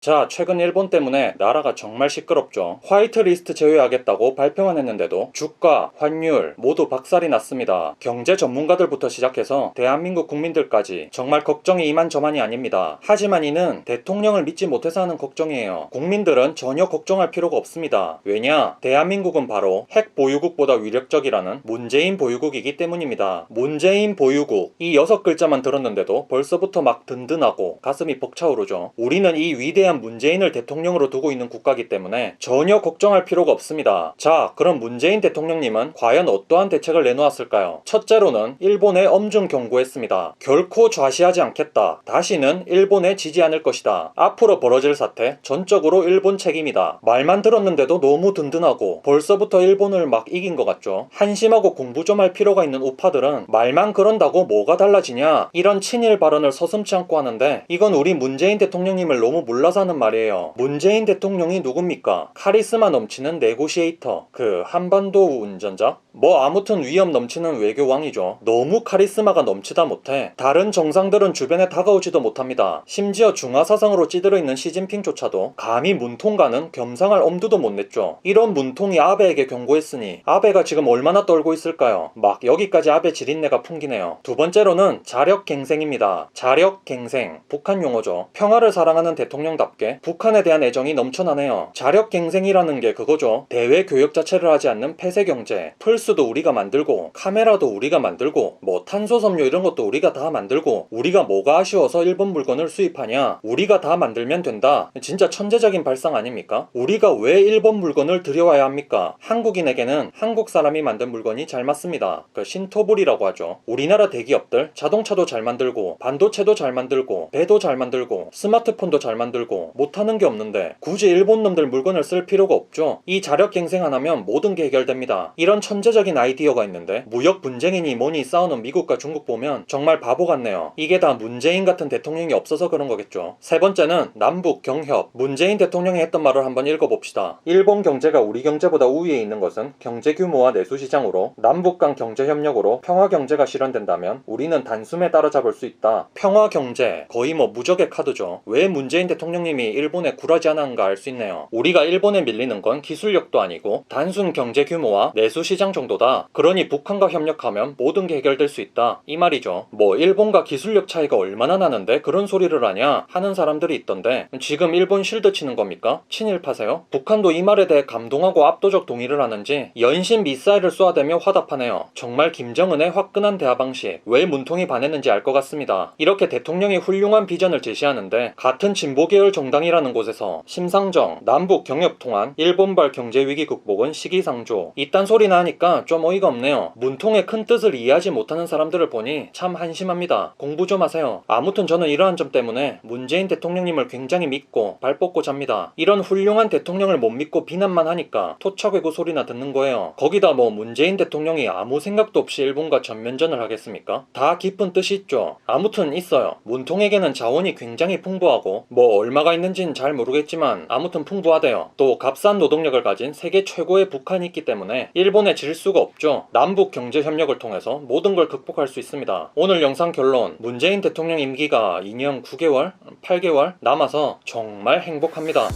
자, 최근 일본 때문에 나라가 정말 시끄럽죠. 화이트리스트 제외하겠다고 발표만 했는데도 주가, 환율 모두 박살이 났습니다. 경제 전문가들부터 시작해서 대한민국 국민들까지 정말 걱정이 이만저만이 아닙니다. 하지만 이는 대통령을 믿지 못해서 하는 걱정이에요. 국민들은 전혀 걱정할 필요가 없습니다. 왜냐? 대한민국은 바로 핵 보유국보다 위력적이라는 문재인 보유국이기 때문입니다. 문재인 보유국, 이 6글자만 들었는데도 벌써부터 막 든든하고 가슴이 벅차오르죠. 우리는 이 위대한 문재인을 대통령으로 두고 있는 국가이기 때문에 전혀 걱정할 필요가 없습니다. 자, 그럼 문재인 대통령님은 과연 어떠한 대책을 내놓았을까요? 첫째로는 일본에 엄중 경고했습니다. 결코 좌시하지 않겠다. 다시는 일본에 지지 않을 것이다. 앞으로 벌어질 사태 전적으로 일본 책임이다. 말만 들었는데도 너무 든든하고 벌써부터 일본을 막 이긴 것 같죠. 한심하고 공부 좀 할 필요가 있는 우파들은 말만 그런다고 뭐가 달라지냐, 이런 친일 발언을 서슴지 않고 하는데, 이건 우리 문재인 대통령님을 너무 몰라서 하는 말이에요. 문재인 대통령이 누굽니까? 카리스마 넘치는 네고시에이터, 그 한반도 운전자? 뭐 아무튼 위험 넘치는 외교왕이죠. 너무 카리스마가 넘치다 못해 다른 정상들은 주변에 다가오지도 못합니다. 심지어 중화사상으로 찌들어 있는 시진핑조차도 감히 문통가는 겸상할 엄두도 못 냈죠. 이런 문통이 아베에게 경고했으니 아베가 지금 얼마나 떨고 있을까요? 막 여기까지 아베 지린내가 풍기네요. 두 번째로는 자력갱생입니다. 자력갱생, 북한 용어죠. 평화를 사랑하는 대통령답게 북한에 대한 애정이 넘쳐나네요. 자력갱생이라는 게 그거죠. 대외 교역 자체를 하지 않는 폐쇄경제. 플스도 우리가 만들고, 카메라도 우리가 만들고, 뭐 탄소섬유 이런 것도 우리가 다 만들고, 우리가 뭐가 아쉬워서 일본 물건을 수입하냐? 우리가 다 만들면 된다. 진짜 천재적인 발상 아닙니까? 우리가 왜 일본 물건을 들여와야 합니까? 한국인에게는 한국 사람이 만든 물건이 잘 맞습니다. 그 신토불이라고 하죠. 우리나라 대기업들 자동차도 잘 만들고, 반도체도 잘 만들고, 배도 잘 만들고, 스마트폰도 잘 만들고, 못하는 게 없는데 굳이 일본 놈들 물건을 쓸 필요가 없죠. 이 자력갱생 하나면 모든 게 해결됩니다. 이런 천재적인 아이디어가 있는데 무역 분쟁이니 뭐니 싸우는 미국과 중국 보면 정말 바보 같네요. 이게 다 문재인 같은 대통령이 없어서 그런 거겠죠. 세 번째는 남북 경협. 문재인 대통령이 했던 말을 한번 읽어봅시다. 일본 경제가 우리 경제보다 우위에 있는 것은 경제 규모와 내수 시장으로, 남북 간 경제 협력으로 평화 경제가 실현된다면 우리는 단숨에 따라잡을 수 있다. 평화 경제, 거의 뭐 무적의 카드죠. 왜 문재인 대통령님이 일본에 굴하지 않았는가 알 수 있네요. 우리가 일본에 밀리는 건 기술력도 아니고 단순 경제 규모와 내수 시장 정도다. 그러니 북한과 협력하면 모든 게 해결될 수 있다, 이 말이죠. 뭐 일본과 기술력 차이가 얼마나 나는데 그런 소리를 하냐 하는 사람들이 있던데, 지금 일본 실드 치는 겁니까? 친일파세요? 북한도 이 말에 대해 감동하고 압도적 동의를 하는지 연신 미사일을 쏘아대며 화답하네요. 정말 김정은의 화끈한 대화 방식, 왜 문통이 반했는지 알 것 같습니다. 이렇게 대통령이 훌륭한 비전을 제시하는데 같은 진보계열 정당이라는 곳에서 심상정, 남북 경협 통한 일본발 경제위기 극복은 시기상조, 이딴 소리나 하니까 좀 어이가 없네요. 문통의 큰 뜻을 이해하지 못하는 사람들을 보니 참 한심합니다. 공부 좀 하세요. 아무튼 저는 이러한 점 때문에 문재인 대통령님을 굉장히 믿고 발 뻗고 잡니다. 이런 훌륭한 대통령을 못 믿고 비난만 하니까 토착외고 소리나 듣는 거예요. 거기다 뭐 문재인 대통령이 아무 생각도 없이 일본과 전면전을 하겠습니까? 다 깊은 뜻이 있죠. 아무튼 있어요. 문통에게는 자원이 굉장히 풍부하고, 뭐 얼마가 있는진 잘 모르겠지만 아무튼 풍부하대요. 또 값싼 노동력을 가진 세계 최고의 북한이 있기 때문에 일본에 질 수가 없죠. 남북 경제 협력을 통해서 모든 걸 극복할 수 있습니다. 오늘 영상 결론, 문재인 대통령 임기가 2년 9개월? 8개월 남아서 정말 행복합니다.